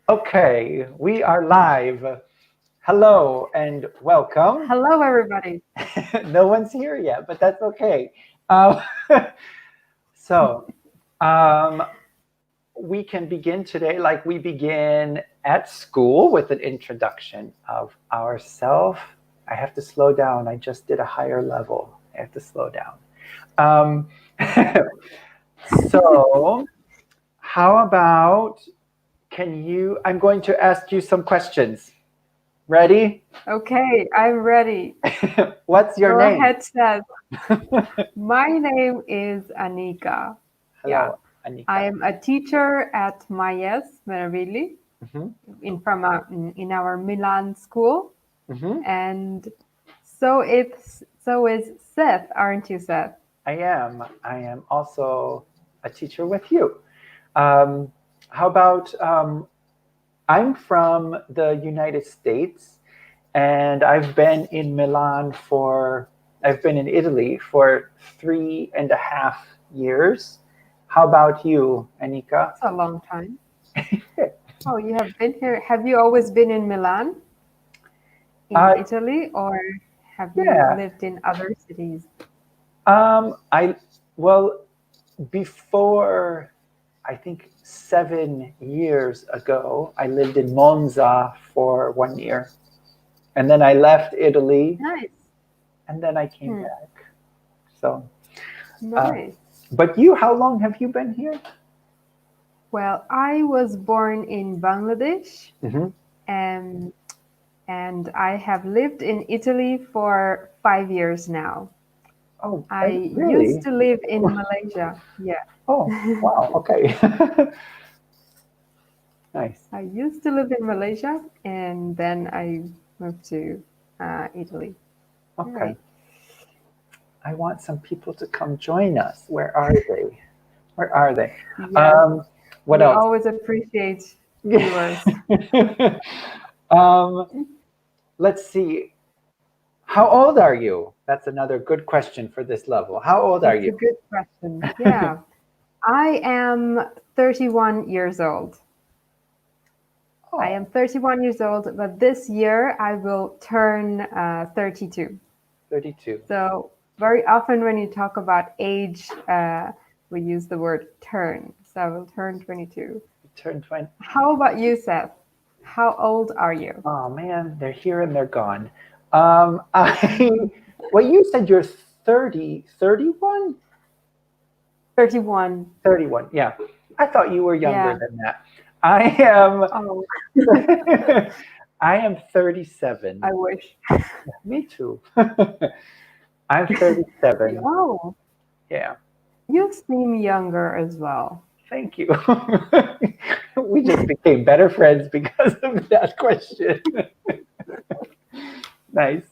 Okay, we are live. Hello and welcome. Hello, everybody. No one's here yet, but that's okay. Um, so, um, we can begin today like we begin at school with an introduction of ourselves. I have to slow down. I just did a higher level. I have to slow down. Um, so, how about I'm going to ask you some questions. Ready? Okay, I'm ready. What's your Go name? ahead, Seth. My name is Anika. Yeah, Hello, Anika. I am a teacher at Mayes Meravili Mhm, in our Milan school, mhm. and so is Seth, aren't you, Seth? I am. I am also a teacher with you. Um, how about I'm from the United States, and I've been in Italy for 3.5 years. How about you, Anika? It's a long time. Oh, you have been here. Have you always been in Milan, in Uh, Italy, or have you yeah. lived in other cities? I well before I think 7 years ago, I lived in Monza for 1 year, and then I left Italy, Nice. and then I came Hmm, back. So, uh, nice. but you, how long have you been here? Well, I was born in Bangladesh, Hmm. and and I have lived in Italy for 5 years now. Oh, I used really? to live in Malaysia. Yeah. Oh, wow. Okay. Nice. I used to live in Malaysia, and then I moved to Italy. Okay. Right. I want some people to come join us. Where are they? Where are they? Yes, Um, what we else? always appreciate viewers. um, let's see. How old are you? That's another good question for this level. How old are It's you? a good question. Yeah. I am 31 years old. I Oh, am 31 years old, but this year I will turn 32. 32. So, very often when you talk about age, we use the word turn. So, I will turn 22. You turned 20. How about you, Seth? How old are you? Oh man, they're here and they're gone. I, well, you said you're 30, 31? 31. 31, yeah. I thought you were younger Yeah. than that. I am, Oh, I am 37. I wish. Me too. I'm 37. Oh, Yeah. you seem younger as well. Thank you. We just became better friends because of that question. Nice.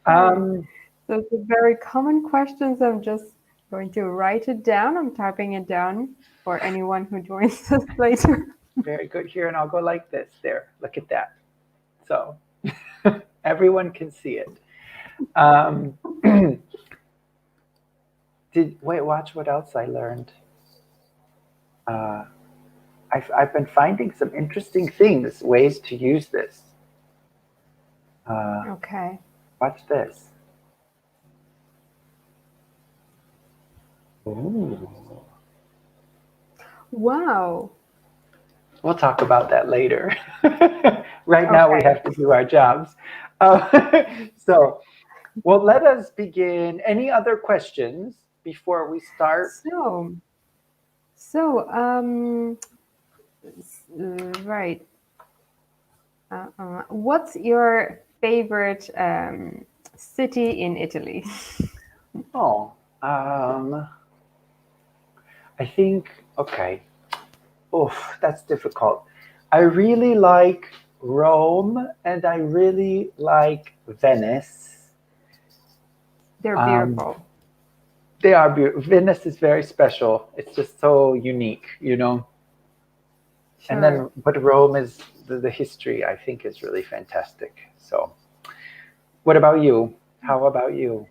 Right. Um, So, it's a very common questions. I'm just going to write it down. I'm typing it down for anyone who joins us later. very good here, and I'll go like this. There, look at that. So everyone can see it. Um, watch what else I learned. Uh, I've been finding some interesting things, ways to use this. Uh, Okay. watch this. Ooh. Wow. We'll talk about that later. Right now, we Okay. have to do our jobs. So, well, let us begin. Any other questions before we start? So, so, right. What's your favorite city in Italy? Oh, um, I think, okay. Oof, that's difficult. I really like Rome and I really like Venice. They're Um, beautiful. they are beautiful. Venice is very special. It's just so unique, you know. And Sure. then, but Rome is the history, I think, is really fantastic. So, what about you? How about you?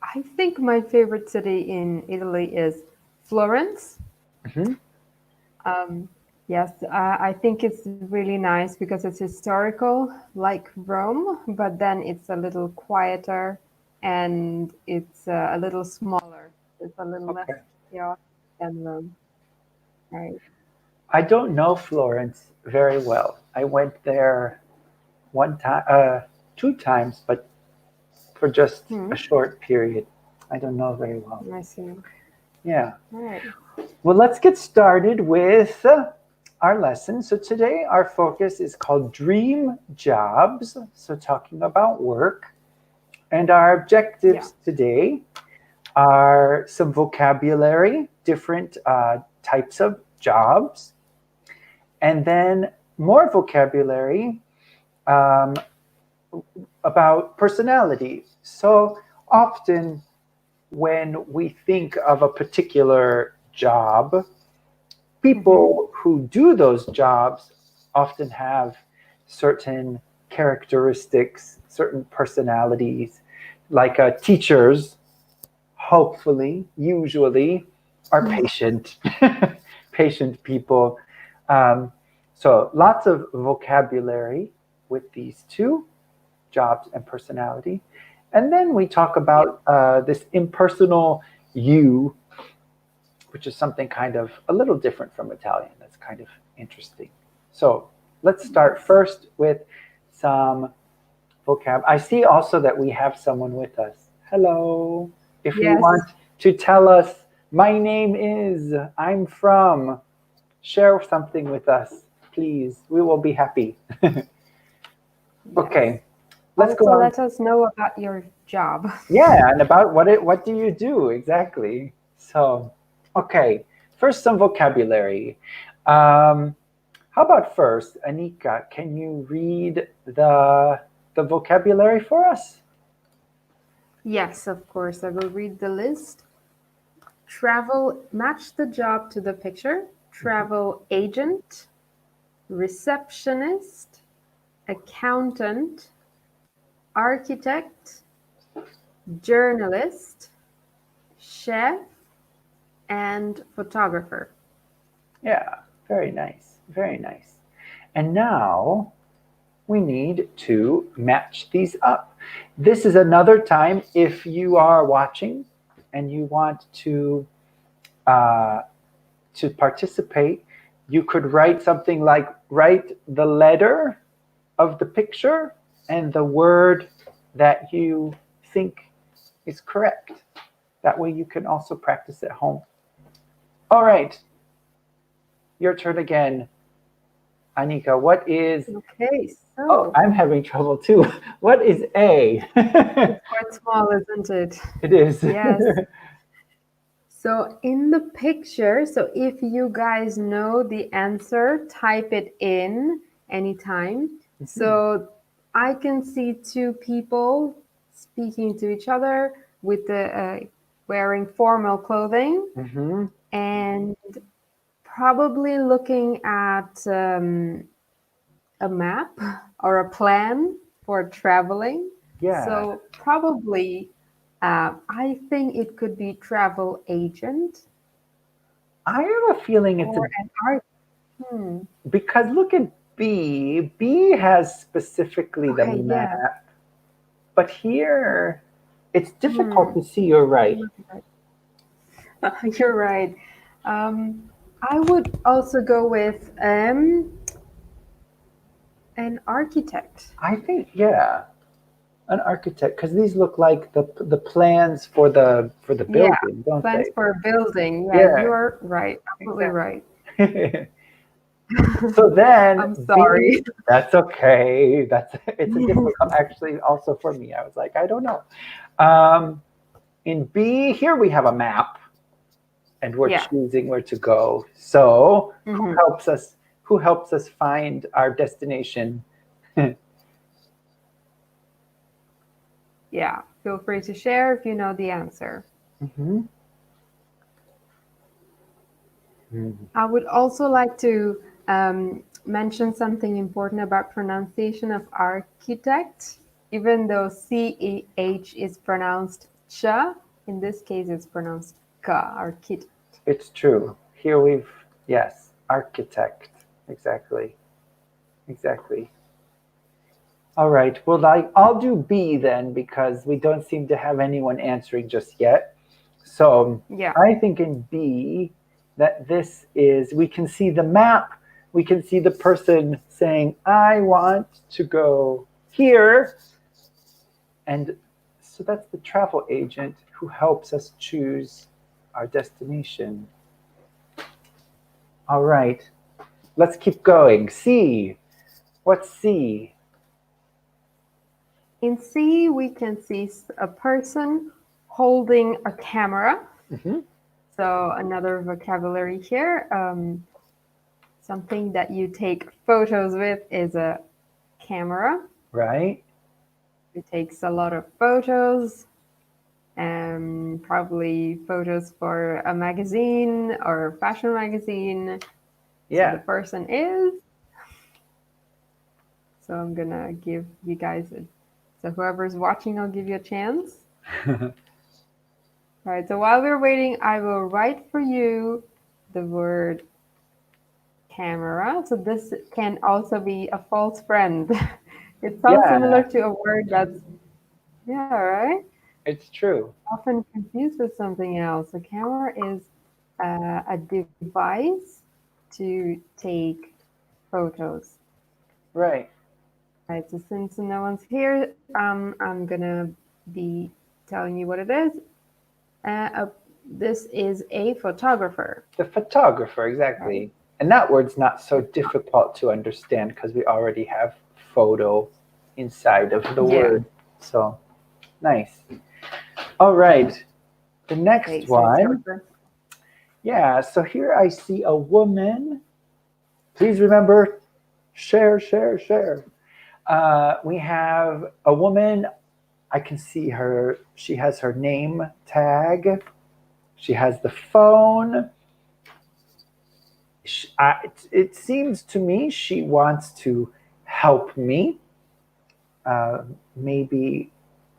I think my favorite city in Italy is Florence. Hmm. Um, Yes, I think it's really nice because it's historical, like Rome, but then it's a little quieter and it's a little smaller. It's a little less Okay. chaotic than Rome, right? I don't know Florence very well. I went there one time, two times, but for just Hmm, a short period. I don't know very well. I see. Yeah. All right. Well, let's get started with our lesson. So today our focus is called Dream Jobs. So talking about work. And our Yeah. objectives today are some vocabulary, different types of jobs, and then more vocabulary um, about personality. So often when we think of a particular job, Mm-hmm. people who do those jobs often have certain characteristics, certain personalities, like teachers, hopefully, usually, are patient, patient people. Um, so lots of vocabulary with these two, jobs and personality. And then we talk Yeah. about this impersonal you, which is something kind of a little different from Italian. That's kind of interesting. So let's start Yes. first with some vocab. I see also that we have someone with us. Hello. If you Yes. want to tell us, my name is, I'm from, share something with us, please. We will be happy. Yes. Okay, let's go Also, on. let us know about your job. Yeah, and about what do you do exactly? So, okay, first some vocabulary. Um, how about first, Anika, can you read the vocabulary for us? Yes, of course. I will read the list. Travel, match the job to the picture. Travel agent, receptionist, accountant, architect, journalist, chef, and photographer. Yeah, very nice, very nice. And now we need to match these up. This is another time if you are watching and you want uh, to participate, you could write something like write the letter of the picture and the word that you think is correct. That way you can also practice at home. All right, your turn again. Anika, what is, Okay, oh, so I'm having trouble too. What is A? it's quite small, isn't it? It is. Yes. So in the picture, so if you guys know the answer, type it in anytime. Mhm, So I can see two people speaking to each other with the wearing formal clothing mhm. and probably looking at a map or a plan for traveling. Yeah, So probably, I think it could be travel agent I have a feeling it's or a, an art. Hmm. because look at B. B has specifically the Okay, yeah. map, but here it's difficult Hmm. to see. You're right. You're right. You're right. I would also go with an architect. I think, yeah, an architect, because these look like the plans for the Yeah, building, don't plans they? for a building. Yeah, Yeah, you are right. Absolutely right. exactly. So then I'm B, sorry. that's okay. That's it's a difficult actually also for me. I was like, I don't know. Um, in B, here we have a map and we're Yeah. choosing where to go. So Hmm. who helps us find our destination? Yeah. Feel free to share if you know the answer. Mhm. Mhm. I would also like to mention something important about pronunciation of architect. Even though CEH is pronounced ch, in this case it's pronounced ka, architect. It's true. Here we've, yes, architect. Exactly. Exactly. All right. Well, I'll do B then because we don't seem to have anyone answering just yet. So Yeah. I think in B that this is, we can see the map. We can see the person saying, I want to go here. And so that's the travel agent who helps us choose our destination. All right. Let's keep going. C. What's C? In C, we can see a person holding a camera. Mm-hmm. So another vocabulary here. Something that you take photos with is a camera. Right. It takes a lot of photos, probably photos for a magazine or fashion magazine. Yeah. So the person is. So I'm gonna give you guys so whoever's watching, I'll give you a chance. All right, so while we're waiting, I will write for you the word camera. So this can also be a false friend. It sounds similar to a word that's, yeah, right? It's true. Often confused with something else. A camera is a device to take photos. Right. Right, so since no one's here, I'm gonna be telling you what it is. This is a photographer. The photographer, exactly. Right. And that word's not so difficult to understand because we already have photo inside of the word. So nice. All right. The next Okay, so it's your one. turn. Yeah, so here I see a woman. Please remember, share, share, share. We have a woman. I can see her. She has her name tag. She has the phone. It seems to me she wants to help me. Maybe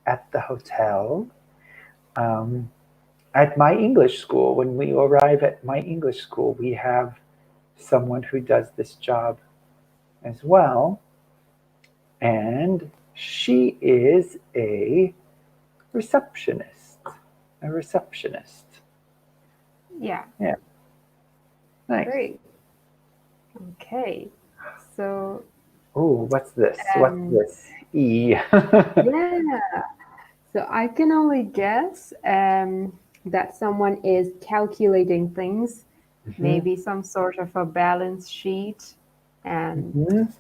at the hotel. Um, at my English school, when we arrive at my English school, we have someone who does this job as well. And she is a receptionist. A receptionist. Yeah. Yeah. Nice. Great. Okay. So Oh, what's this? What's this? E. yeah. So I can only guess that someone is calculating things, maybe some sort of a balance sheet and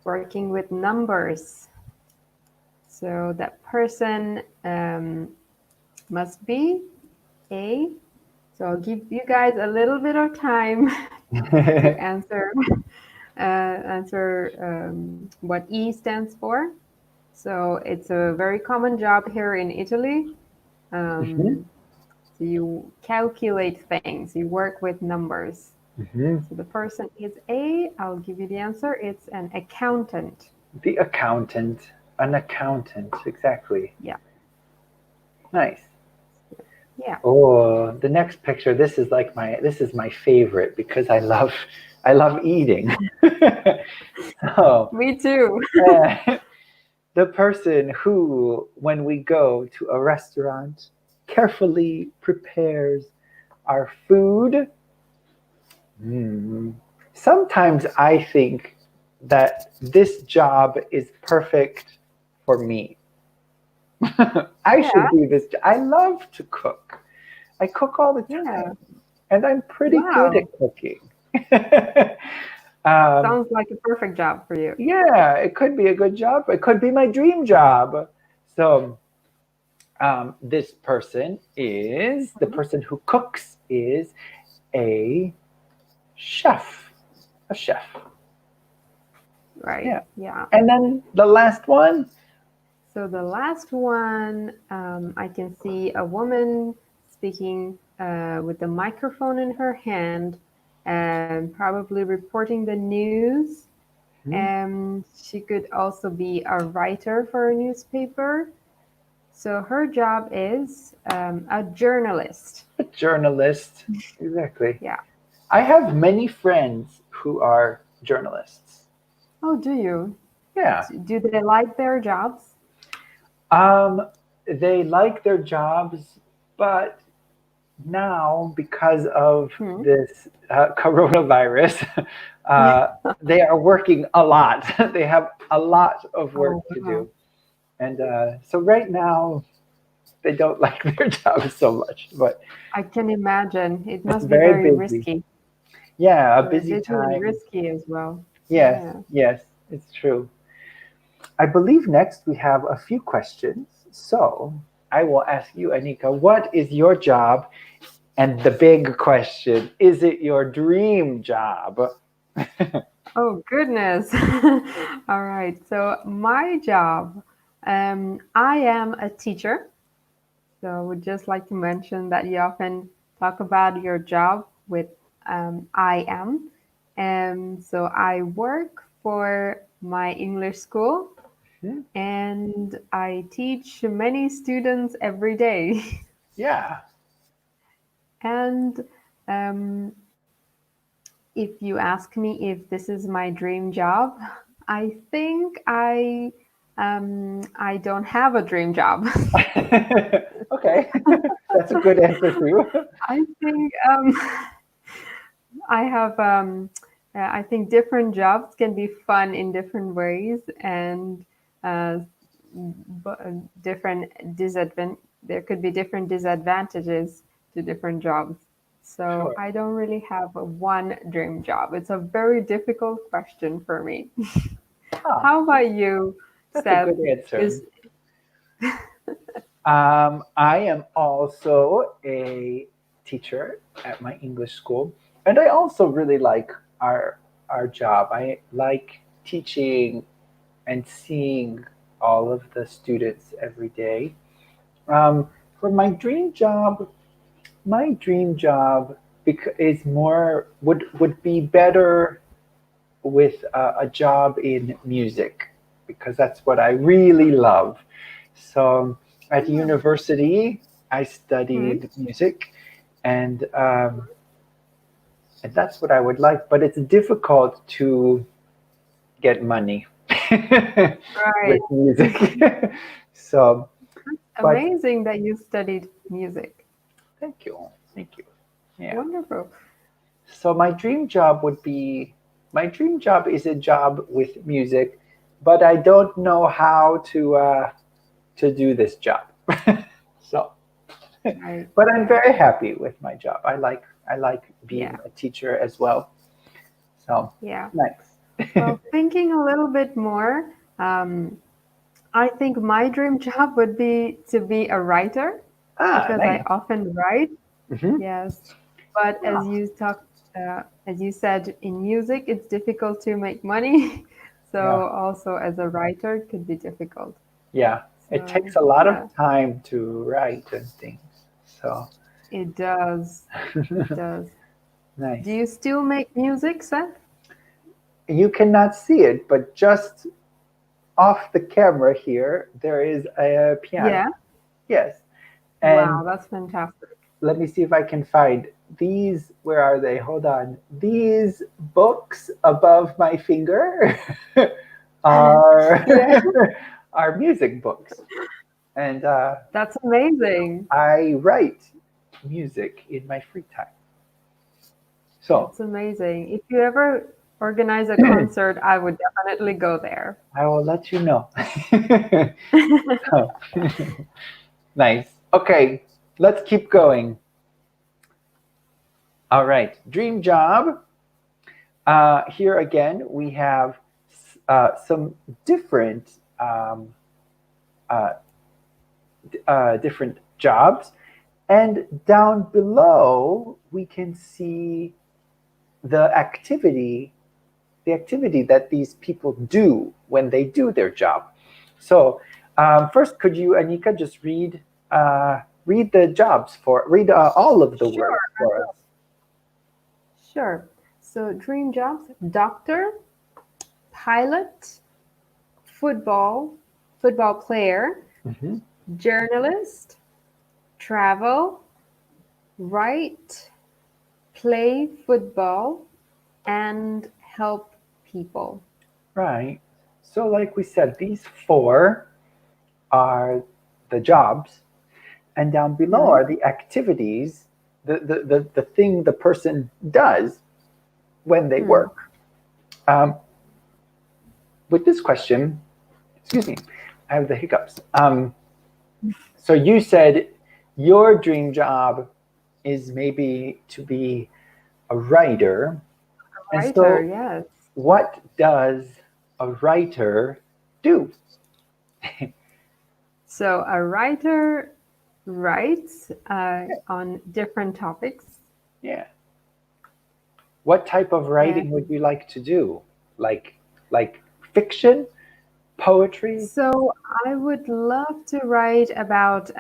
working with numbers. So that person must be a. So I'll give you guys a little bit of time to answer what E stands for. So it's a very common job here in Italy. So you calculate things, you work with numbers. So the person is A. I'll give you the answer. It's an accountant. The accountant. An accountant, exactly. Yeah. Nice. Yeah. Oh, the next picture. This is my favorite because I love eating. So Me too. the person who, when we go to a restaurant, carefully prepares our food. Sometimes I think that this job is perfect for me. I should do this. I love to cook. I cook all the time, and I'm pretty good at cooking. Sounds like a perfect job for you. Yeah, it could be a good job. It could be my dream job. So this person is, the person who cooks is a chef. A chef. Right. Yeah. And then the last one. So the last one, I can see a woman speaking with the microphone in her hand and probably reporting the news. She could also be a writer for a newspaper. So her job is a journalist. A journalist, exactly. Yeah. I have many friends who are journalists. Oh, do you? Yeah. Do they like their jobs? Um, they like their jobs, but now because of Hmm. this coronavirus, Yeah. they are working a lot. They have a lot of work Oh, to wow. do. And so right now, they don't like their jobs so much, but I can imagine. It it's must be very very busy. risky. Yeah, a Very busy busy and time. risky as well. Yes, Yeah. yes, it's true. I believe next we have a few questions. So I will ask you, Anika, what is your job? And the big question, is it your dream job? Oh, goodness. All right. So, my job, I am a teacher. So, I would just like to mention that you often talk about your job with I am. And so, I work for my English school Hmm, and I teach many students every day. yeah. And um, if you ask me if this is my dream job, I think I don't have a dream job. Okay. That's a good answer too. I think I have I think different jobs can be fun in different ways and uh, different there could be different disadvantages to different jobs. So Sure. I don't really have a one dream job. It's a very difficult question for me. Ah, How about you, that's a Seth? good answer. Is I am also a teacher at my English school, and I also really like our job. I like teaching and seeing all of the students every day. For my dream job is more would be better with a job in music because that's what I really love. So at university, I hmm? studied music, and and that's what I would like. But it's difficult to get money Right. with music. So, but Amazing that you studied music. thank you, thank you. Yeah. Wonderful. So my dream job is a job with music, but I don't know how to do this job. So, Right. but I'm Yeah. very happy with my job. I like Yeah. being a teacher as well. So Yeah. nice. Well, thinking a little bit more, um, I think my dream job would be to be a writer Ah, because I nice. often write. Hmm. Yes. But as you said, in music, it's difficult to make money. Yeah, So also as a writer, it could be difficult. yeah. It So takes a lot of yeah, time to write and things. So it does. It does. Do nice. you still make music, Seth? You cannot see it, but just off the camera here, there is a piano. Yeah. Yes. And Wow, that's fantastic. let me see if I can find these. Where are they? Hold on. These books above my finger are Yeah, are music books, and that's amazing. I write music in my free time. So That's amazing. If you ever organize a concert, I would definitely go there. I will let you know. So, nice. Okay, let's keep going. All right, dream job. Here again, we have some different uh, different jobs, and down below we can see the the activity that these people do when they do their job. So first, could you, Anika, just read the jobs read all of the Sure, words for us? sure. So, dream jobs: doctor, pilot, football player, Hmm. journalist, travel, write, play football, and help people. Right. So like we said, these four are the jobs, and down below Mhm. are the activities, the thing the person does when they Hmm. work. Um, with this question, excuse me, I have the hiccups. So you said your dream job is maybe to be a writer. And Writer, so yes. what does a writer do? So a writer writes on different topics. Yeah. What type of writing And would you like to do? Like fiction, poetry? so I would love to write about,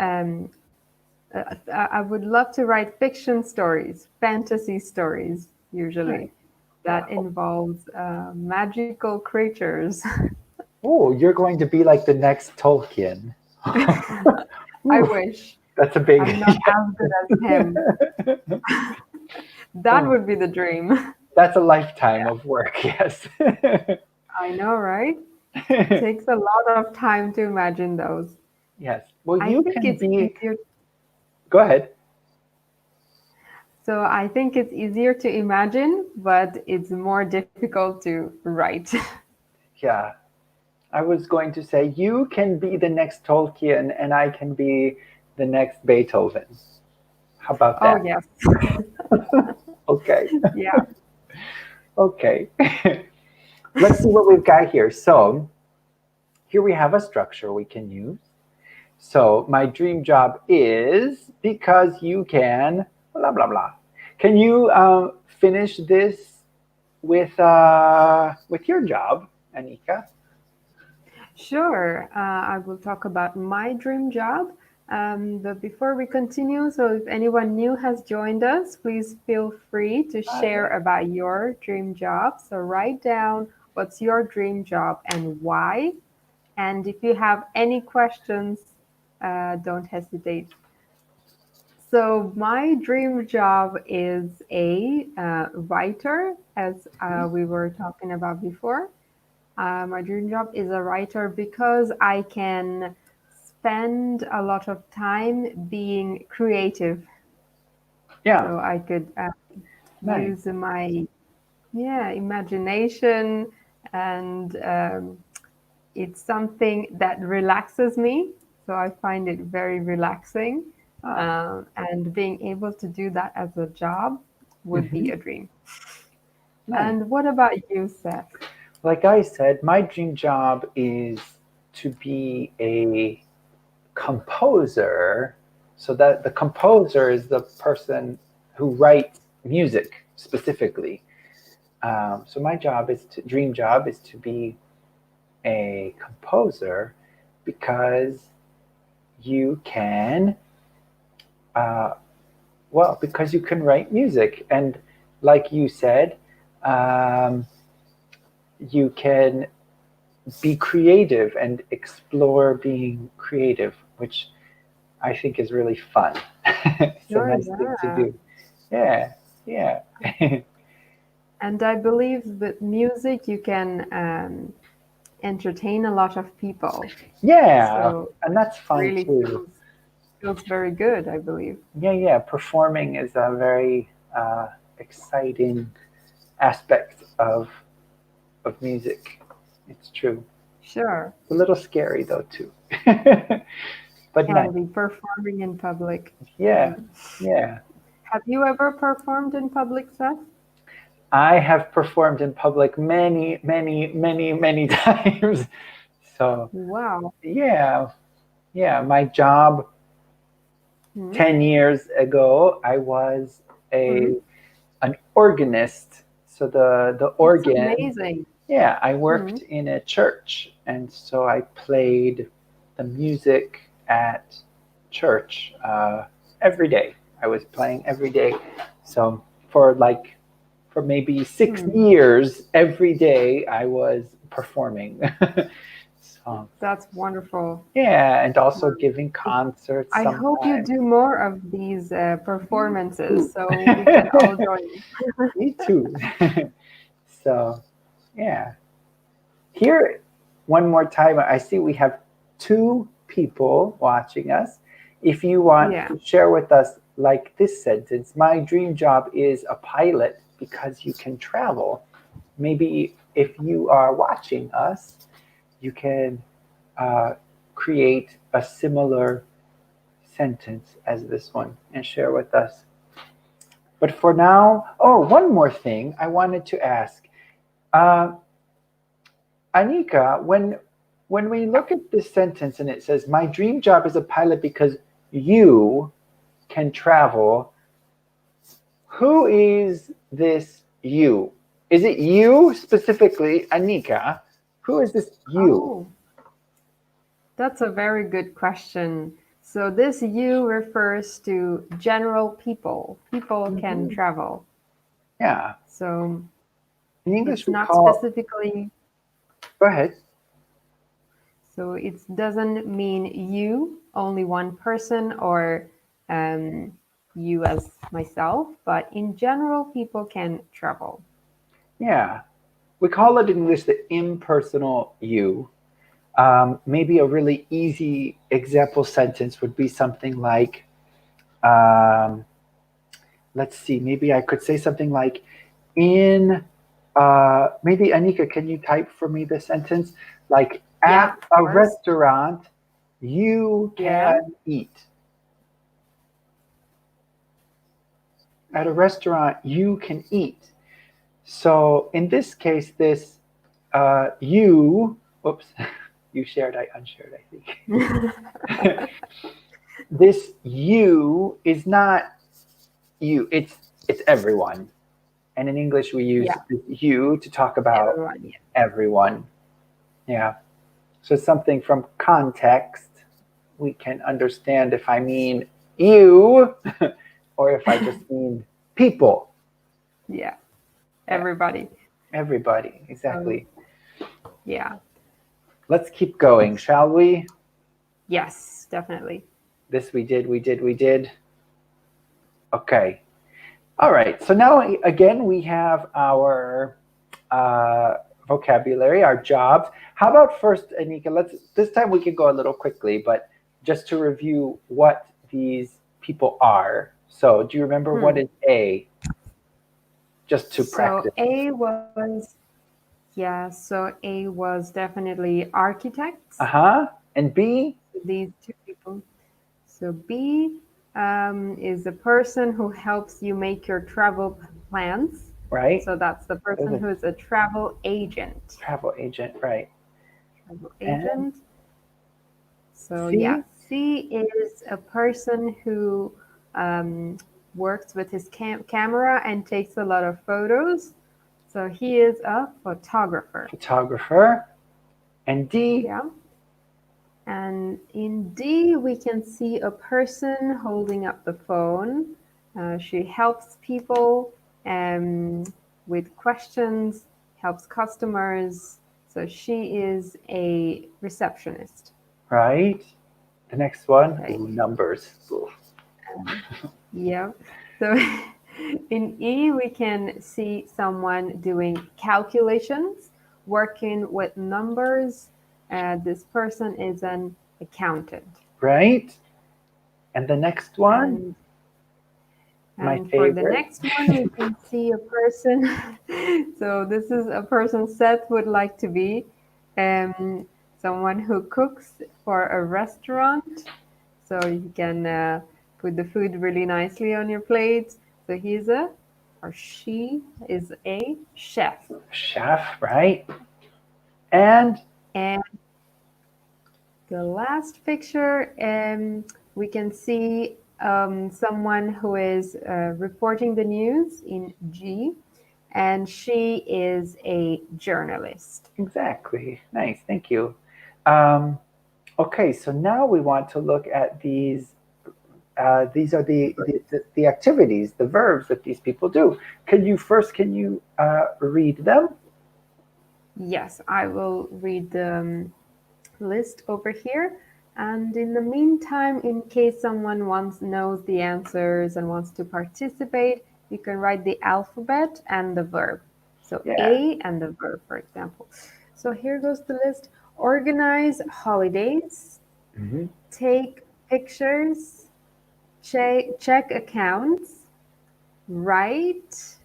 I would love to write fiction stories, fantasy stories, usually, Right. that involves magical creatures. Oh, you're going to be like the next Tolkien. I Ooh, wish. that's a big. I'm not as good as him. That Oh, would be the dream. that's a lifetime of work, yes. I know, right? Takes a lot of time to imagine those. Yes. Well, I you think can it's be. easier. Go ahead. So I think it's easier to imagine, but it's more difficult to write. Yeah. I was going to say you can be the next Tolkien and I can be the next Beethoven. How about Oh, that? yes. Okay. Yeah. Okay. Let's see what we've got here. So, here we have a structure we can use. So, my dream job is because you can blah blah blah. Can you finish this with your job, Anika? Sure. I will talk about my dream job. But before we continue, so if anyone new has joined us, please feel free to share about your dream job. So write down what's your dream job and why. And if you have any questions, don't hesitate. So my dream job is a writer, as we were talking about before. My dream job is a writer because I can spend a lot of time being creative. Yeah, So I could nice. use my imagination, and it's something that relaxes me. So I find it very relaxing, Ah, and being able to do that as a job would be mhm, a dream. nice. And what about you, Seth? Like I said, my dream job is to be a composer. So that the composer is the person who writes music specifically. So my dream job is to be a composer because you can, uh, well, because you can write music. And like you said, um, you can be creative and explore being creative, which I think is really fun. It's a Sure, nice thing to yeah. do. Yeah, yeah. And I believe with music you can entertain a lot of people. Yeah, So and that's fun really too. feels very good, I believe. Yeah, yeah. Performing is a very exciting aspect of music. It's true. Sure. It's a little scary though too, but nice. Can be performing in public. Yeah, Mm. yeah. Have you ever performed in public, Seth? I have performed in public many, many, many, many times. So Wow. yeah, yeah. My job Mm. 10 years ago, I was Mm. a an organist. So the That's organ, amazing. yeah, I Mm. worked in a church, and so I played the music at church every day. I was playing every day. So for maybe six Mm. years, every day I was performing. So That's wonderful. yeah, and also giving concerts I hope you sometimes. do more of these performances so we can all join. Me too. So Yeah. Here, one more time, I see we have 2 people watching us. If you want Yeah. to share with us, like this sentence, my dream job is a pilot because you can travel. Maybe if you are watching us, you can create a similar sentence as this one and share with us. But for now, oh, one more thing I wanted to ask. Uh, Anika, when we look at this sentence and it says, my dream job is a pilot because you can travel, who is this you? Is it you specifically, Anika? Who is this you? Oh, that's a very good question. So this you refers to general people. People can Mhm. travel. Yeah. So In English, it's we not call, specifically, go ahead. so it doesn't mean you, only one person, or um, you as myself, but in general, people can travel. Yeah. We call it in English the impersonal you. Maybe a really easy example sentence would be something like, um, let's see, maybe I could say something like, in, maybe Anika, can you type for me the sentence? Like, Yeah, at of a course. restaurant, you Yeah. can eat. At a restaurant, you can eat. So in this case, this you, oops, you shared, I unshared, I think. This you is not you, it's everyone. And in English, we use Yeah, you to talk about everyone. Yeah. everyone. Yeah. So something from context, we can understand if I mean you or if I just mean people. Yeah, Yeah. everybody. Everybody. So, Exactly. yeah. Let's keep going, shall we? Yes, definitely. This we did, we did, we did. Okay. All right. So now, again, we have our uh, vocabulary, our jobs. How about first, Anika? This time we can go a little quickly, but just to review what these people are. So, do you remember what Hmm. is A? Just to So practice. A was, yeah, so A was definitely architects, Uh huh. And B, these two people. So B is a person who helps you make your travel plans. right? So that's the There's person a who is a travel agent. travel agent, right? Travel And agent. So yeah, C, C is a person who um, works with his camera and takes a lot of photos. So he is a photographer. photographer. And D, Yeah. And in D, we can see a person holding up the phone. She helps people with questions, helps customers. So she is a receptionist. right? The next one, Okay. ooh, numbers. Ooh. Yeah. So in E, we can see someone doing calculations, working with numbers. This person is an accountant. Right? And the next one, And my and for the favorite. next one, we can see a person. So this is a person Seth would like to be, um, someone who cooks for a restaurant. So you can put the food really nicely on your plate. So he's a, or she is a chef. Chef, right? And And the last picture, we can see someone who is reporting the news in G, and she is a journalist. exactly. Nice, thank you. Um, okay, so now we want to look at these. These are the activities, the verbs that these people do. Can you read them? Yes, I will read the list over here. And in the meantime, in case someone knows the answers and wants to participate, you can write the alphabet and the verb. So Yeah. A and the verb, for example. So here goes the list. Organize holidays, Mhm. take pictures, check accounts, write,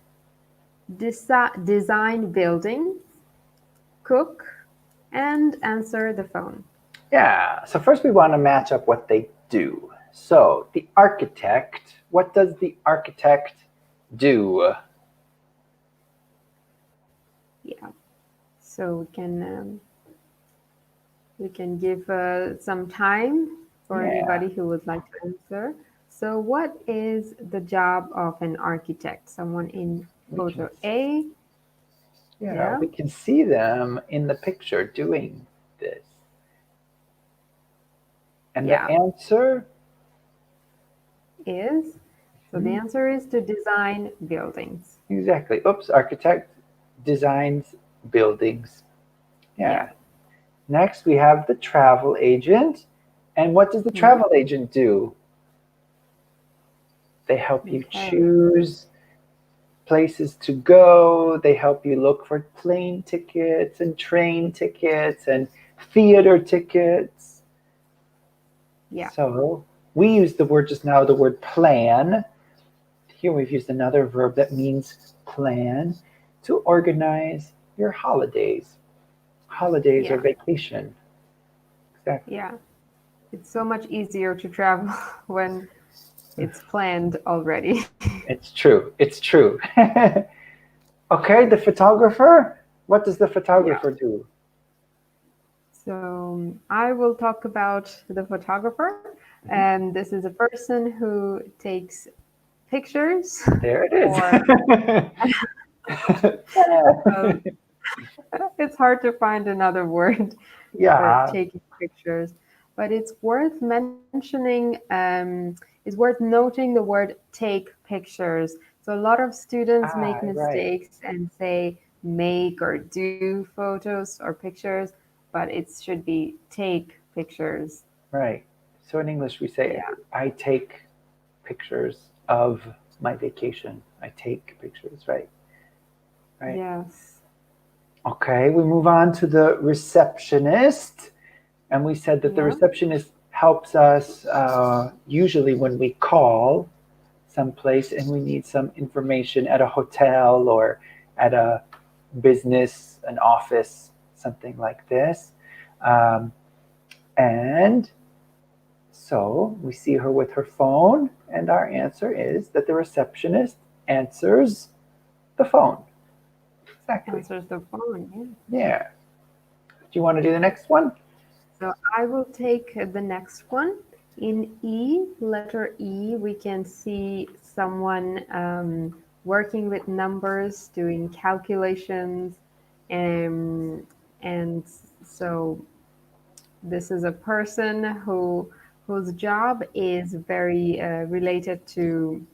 design buildings, cook, and answer the phone. Yeah. So first we want to match up what they do. So the architect, what does the architect do? Yeah. So we can give some time for Yeah. anybody who would like to answer. So what is the job of an architect? Someone in We can, photo A. yeah, Yeah. we can see them in the picture doing this. And the Yeah. answer? Is. So the answer is to design buildings. Exactly. Oops, architect designs buildings. Yeah. Yeah. Next, we have the travel agent. And what does the travel agent do? They help you Okay. choose places to go. They help you look for plane tickets and train tickets and theater tickets. Yeah. So we used the word just now, the word plan. Here we've used another verb that means plan, to organize your holidays. Holidays or Yeah. vacation. Exactly. Yeah. It's so much easier to travel when it's planned already. It's true. It's true. Okay, the photographer. What does the Yeah. photographer do? So I will talk about the photographer. And this is a person who takes pictures There it or is. it's hard to find another word for Yeah. taking pictures, but it's worth mentioning, it's worth noting the word take pictures. So a lot of students make Right. mistakes and say make or do photos or pictures, but it should be take pictures. Right. So in English we say, Yeah. I take pictures of my vacation. I take pictures, right? Right. Yes. Okay, we move on to the receptionist. And we said that the Yeah. receptionist helps us usually when we call someplace and we need some information at a hotel or at a business, an office, something like this. Um, and so we see her with her phone, and our answer is that the receptionist answers the phone. Exactly. Answers the phone. Yeah. Yeah. Do you want to do the next one? So I will take the next one. In E, letter E, we can see someone working with numbers, doing calculations, and so this is a person whose job is very related to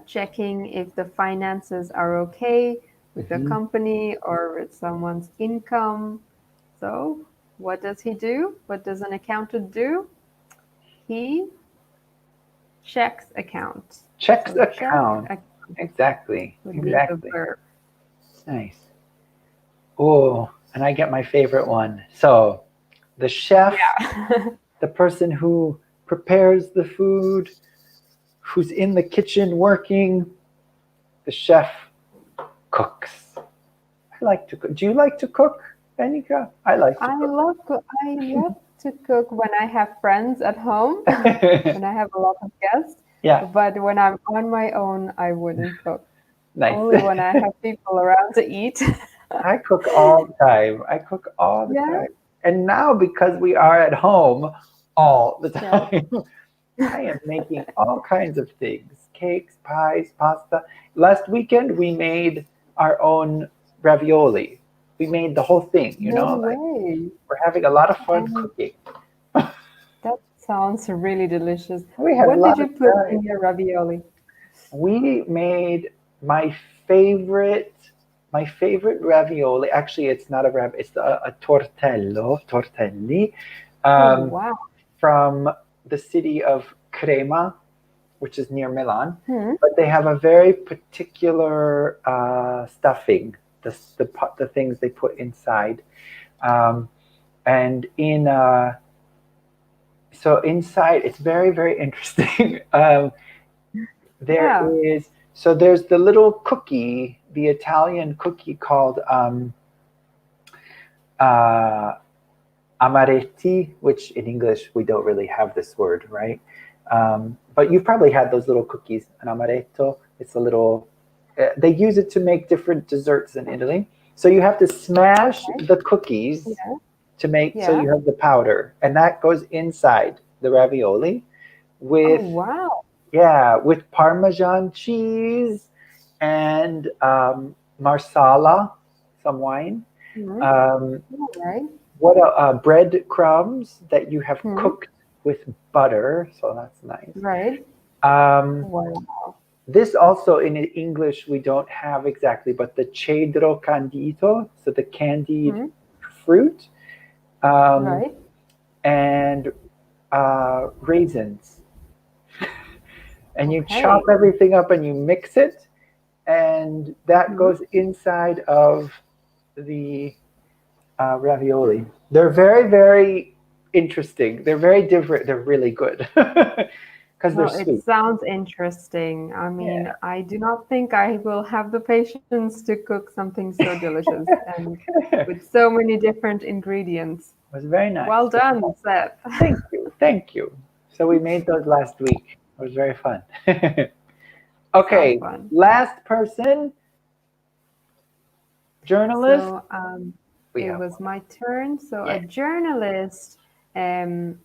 checking if the finances are okay with the Mhm. company or with someone's income. So, what does he do? What does an accountant do? He checks accounts. Checks So, check account. account Exactly. would be the Exactly. verb. Nice. Oh, and I get my favorite one. So, the chef, Yeah. the person who prepares the food, who's in the kitchen working, the chef cooks. I like to cook. Do you like to cook, Anika? I like to I love to cook when I have friends at home, cook. when I have a lot of guests. Yeah, But when I'm on my own, I wouldn't cook. nice. Only when I have people around to eat. I cook all the time. I cook all the Yeah. time. And now because we are at home all the Yeah. time, I am making all kinds of things. Cakes, pies, pasta. Last weekend we made our own ravioli. We made the whole thing, No like way. we're having a lot of fun And cooking. that sounds really delicious. We had a What did lot you of put time. in your ravioli? We made my favorite my favorite ravioli. Actually, it's not a rav. It's a tortelli, Oh, um, wow. from the city of Crema, which is near Milan, Hmm. but they have a very particular stuffing, the things they put inside. And so inside, it's very, very interesting. Yeah. There's the little cookie, the Italian cookie called uh, amaretti, which in English we don't really have this word, right? But you've probably had those little cookies, an amaretto. It's a little, they use it to make different desserts in Italy. So you have to smash Okay. the cookies Yeah. to make, so Yeah. you have the powder, and that goes inside the ravioli Oh, with, wow. yeah, with Parmesan cheese and marsala, some wine. Hmm. Um, All right. what bread crumbs that you have Hmm. cooked with butter, so that's nice. Right. Um, Wow. this also in English we don't have exactly, but the cedro candido, so the candied Hmm. fruit, um, Right. and raisins, and you chop Okay. everything up and you mix it, and that Hmm. goes inside of the ravioli. They're very, very interesting. They're very different. They're really good because they're Well, it sweet. sounds interesting. I mean, Yeah. I do not think I will have the patience to cook something so delicious and It with so many different ingredients. was very nice. Well done, Seth. Thank you. Thank you. So we made those last week. It was very fun. So Okay, fun. last person, journalist. So We it have was one. my turn. So a Yeah. journalist um,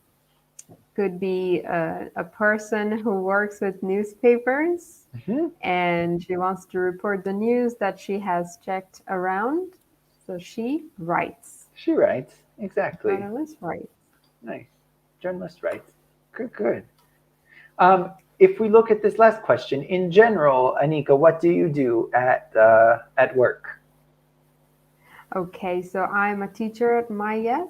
could be a person who works with newspapers Mhm. and she wants to report the news that she has checked around. So she writes. She writes. Exactly. Journalist writes. Nice. Journalist writes. Good, good. If we look at this last question, in general, Anika, what do you do at work? Okay, so I'm a teacher at my yes.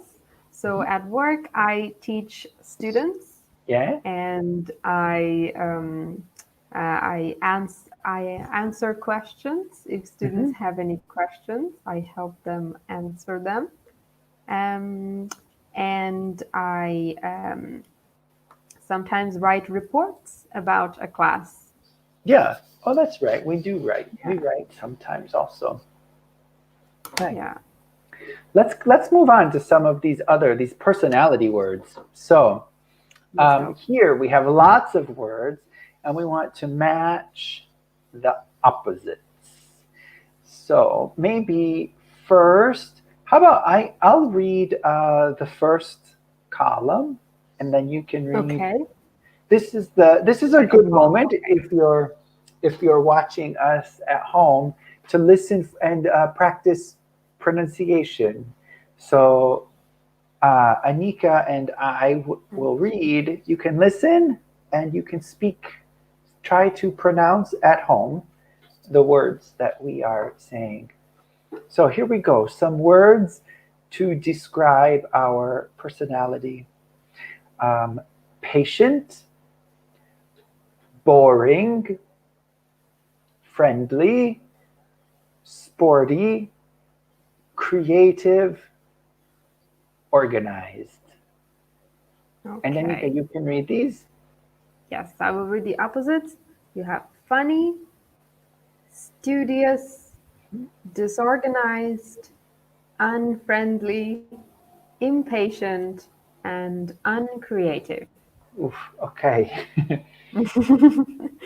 So Mhm. at work, I teach students Yeah. and I answer questions. If students Hmm. have any questions, I help them answer them. Um, and I sometimes write reports about a class. Yeah. Oh, that's right. We do write. Yeah, We write sometimes also. Right. yeah. Let's move on to some of these personality words. So Let's go. here we have lots of words, and we want to match the opposites. So maybe first, how about I'll read the first column, and then you can read. Okay. This is a good moment if you're watching us at home to listen and practice pronunciation. So Anika and I will read. You can listen and you can speak. Try to pronounce at home the words that we are saying. So here we go. Some words to describe our personality. Patient, boring, friendly, sporty, creative, organized. And Anika, Okay. you can read these. Yes, I will read the opposites. You have funny, studious, disorganized, unfriendly, impatient, and uncreative. Oof, okay.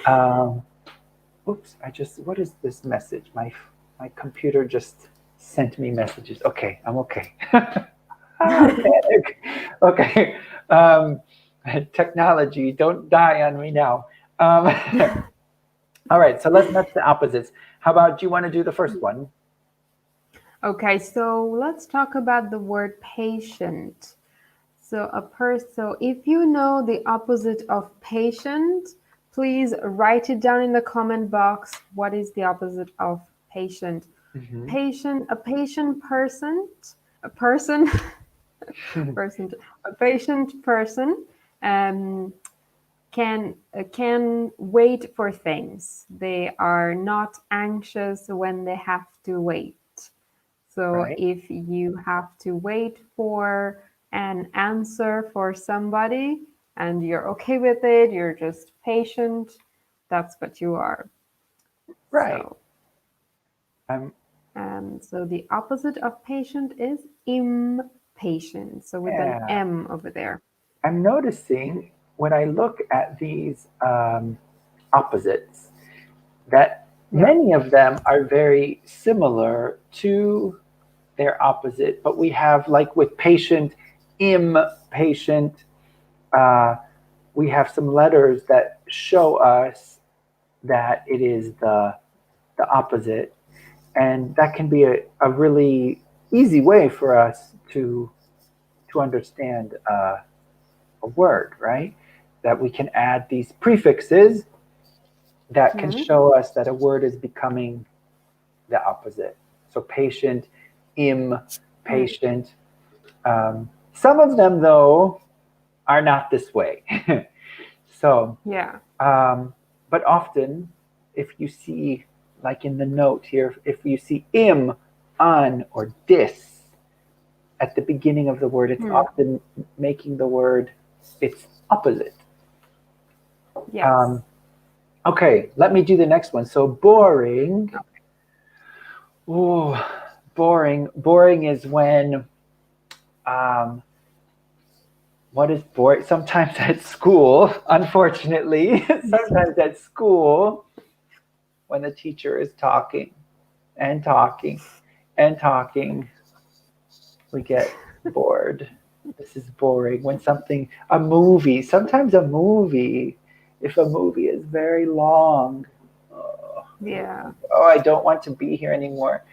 um, oops, what is this message? My computer just sent me messages. Okay, I'm okay. Panic. Okay. Technology, don't die on me now. Um, all right, so let's match the opposites. How about, do you want to do the first one? Okay, so let's talk about the word patient. So if you know the opposite of patient, please write it down in the comment box. What is the opposite of patient? Mhm. A patient person, a person, person, a patient person um, can wait for things. They are not anxious when they have to wait. So Right. if you have to wait for an answer for somebody and you're okay with it, you're just patient, that's what you are. Right. So, I'm so the opposite of patient is impatient. So with an yeah. M over there. I'm noticing when I look at these opposites that Yeah. many of them are very similar to their opposite, but we have, like with patient, impatient, uh, we have some letters that show us that it is the opposite, and that can be a really easy way for us to understand a word, right? That we can add these prefixes that can Mhm. show us that a word is becoming the opposite. So patient, Mm. impatient. Some of them, though, are not this way. So, Yeah. but often, if you see, like in the note here, if you see im, on, or dis at the beginning of the word, it's Mm. often making the word its opposite. Yes. Um, okay, let me do the next one. So boring. Ooh, boring. Boring is when um, what is boring? Sometimes at school, unfortunately, sometimes at school, when the teacher is talking and talking and talking, we get bored. This is boring. When something, a movie, sometimes a movie, if a movie is very long, oh, Yeah. oh I don't want to be here anymore.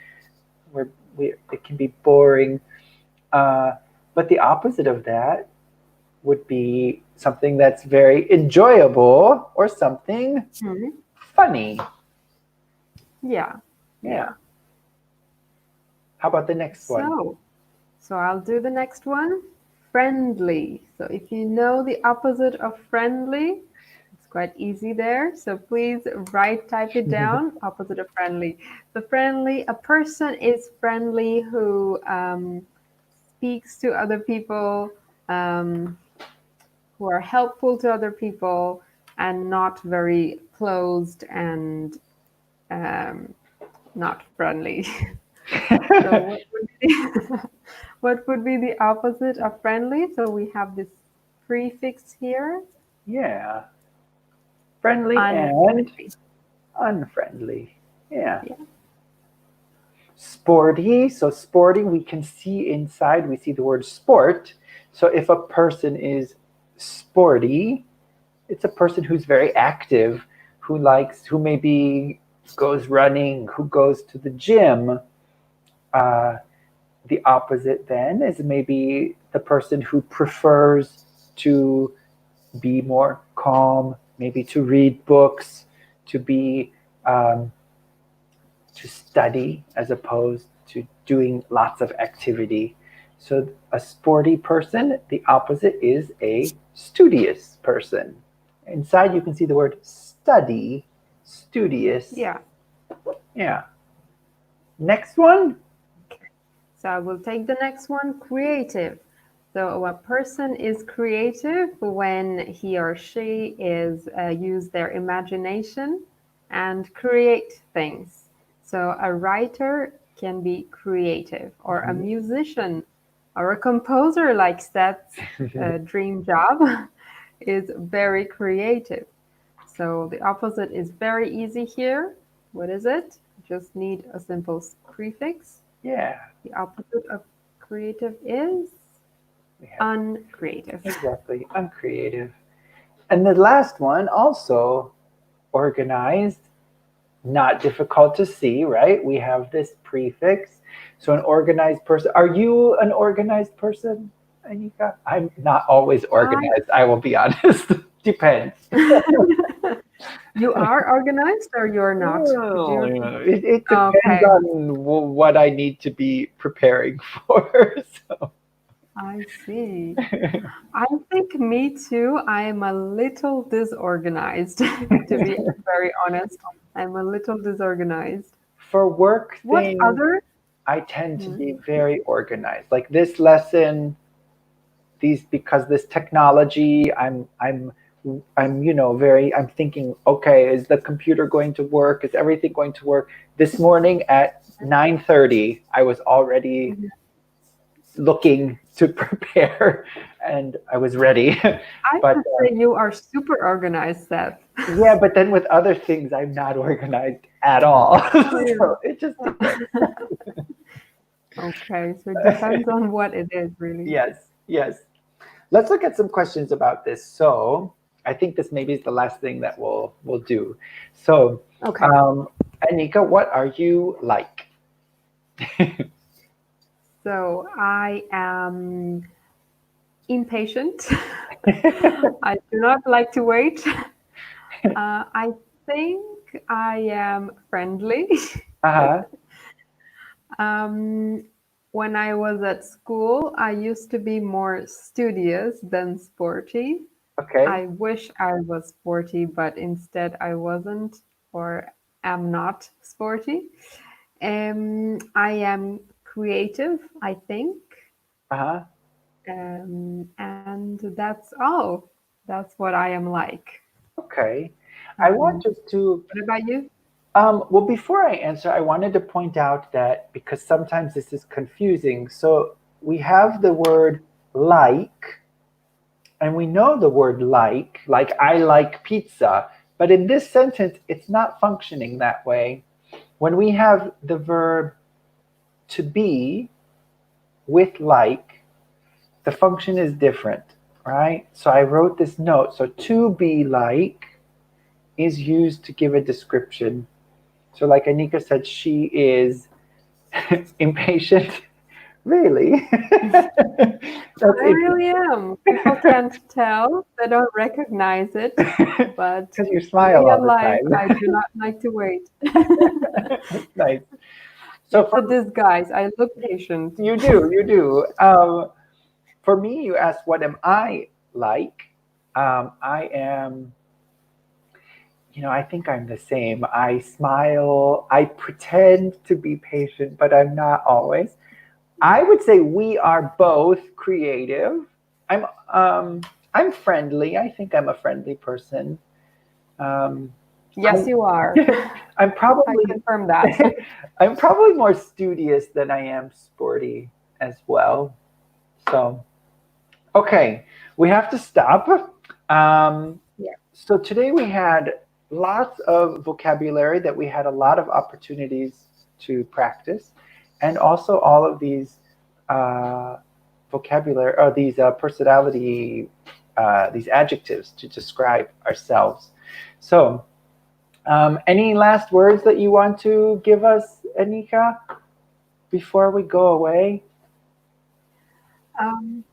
We're, it can be boring. Uh, but the opposite of that would be something that's very enjoyable or something Mhm. funny. Yeah. Yeah. Yeah. How about the next one? So I'll do the next one. Friendly. So if you know the opposite of friendly, it's quite easy there. So please type it down. Opposite of friendly. So friendly, a person is friendly who speaks to other people, um, who are helpful to other people, and not very closed and um, not friendly. So what would be what would be the opposite of friendly? So we have this prefix here, Yeah. Friendly and unfriendly. unfriendly. Yeah. Yeah. Sporty. So sporty, we can see inside, we see the word sport. So if a person is sporty, it's a person who's very active, who maybe goes running, who goes to the gym. Uh, the opposite then is maybe the person who prefers to be more calm, maybe to read books, to be um, to study as opposed to doing lots of activity. So a sporty person, the opposite is a studious person. Inside you can see the word study, studious. Yeah. Yeah. Next one. So I will take the next one, creative. So a person is creative when he or she is use their imagination and create things. So a writer can be creative, or a musician, or a composer like Seth's dream job is very creative. So the opposite is very easy here. What is it? Just need a simple prefix. Yeah, The opposite of creative is we have uncreative. exactly uncreative. And the last one also organized, not difficult to see, right? We have this prefix. So an organized person. Are you an organized person, Anika? I'm not always I, organized, I will be honest. Depends. you are organized or you're not? Could Well, you? yeah, it depends Okay. on what I need to be preparing for. So, I see. I think me too. I am a little disorganized, to be very honest. I'm a little disorganized. For work What things, other? I tend to Hmm, be very organized. Like this lesson, these because this technology, I'm very I'm thinking, okay, is the computer going to work? Is everything going to work? This morning at 9:30, I was already mhm. looking to prepare and I was ready. I But would say you are super organized, Seth. yeah, but then with other things, I'm not organized at all. Oh, So it just yeah. depends. Okay, so it depends on what it is, really. Yes, yes. Let's look at some questions about this. So I think this maybe is the last thing that we'll do. So, Okay, um, Anika, what are you like? so I am impatient. I do not like to wait. I think I am friendly. Uh-huh. Um, when I was at school, I used to be more studious than sporty. Okay. I wish I was sporty, but instead I wasn't or am not sporty. I am creative, I think, Uh-huh. and that's all. That's what I am like. Okay. I want Um, just to what about you? well, before I answer, I wanted to point out that because sometimes this is confusing. So we have the word like, and we know the word like I like pizza, but in this sentence, it's not functioning that way. When we have the verb to be with like, the function is different, right? So I wrote this note. So to be like is used to give a description. So, like Anika said, she is impatient. Really? That's I really am. People can't tell, they don't recognize it, but because you in smile all real the life, I time. do not like to wait. Nice. So It's a for disguise. I look patient. you do. For me, you asked, what am I like? I am, I think I'm the same. I smile. I pretend to be patient, but I'm not always. I would say we are both creative. I'm um, I'm friendly. I think I'm a friendly person. Um, Yes, I'm you are. I'm I probably confirm that. I'm probably more studious than I am sporty as well. So okay, we have to stop. Um, Yeah. so today we had lots of vocabulary that we had a lot of opportunities to practice, and also all of these uh, vocabulary or these personality, these adjectives to describe ourselves. So, any last words that you want to give us, Anika, before we go away? Um,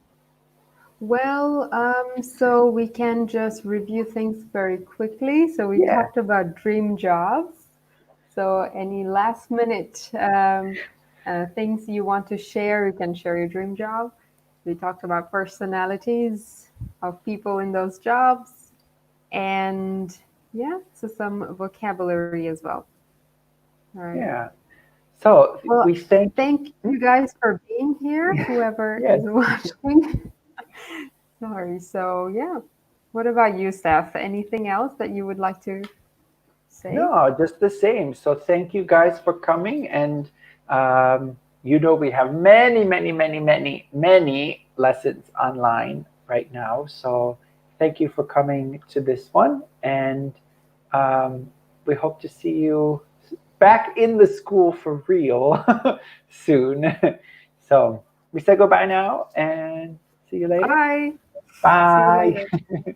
so we can just review things very quickly. So we Yeah. talked about dream jobs. So any last minute things you want to share, you can share your dream job. We talked about personalities of people in those jobs, and yeah, so some vocabulary as well. All right. Yeah. So Well, we thank. thank you guys for being here, whoever Yes. is watching. Sorry. So, yeah. What about you, Steph? Anything else that you would like to say? No, just the same. So thank you guys for coming, and we have many, many, many, many, many lessons online right now. So thank you for coming to this one, and um, we hope to see you back in the school for real soon. So we say goodbye now, and see you later. Bye. See you Bye. later.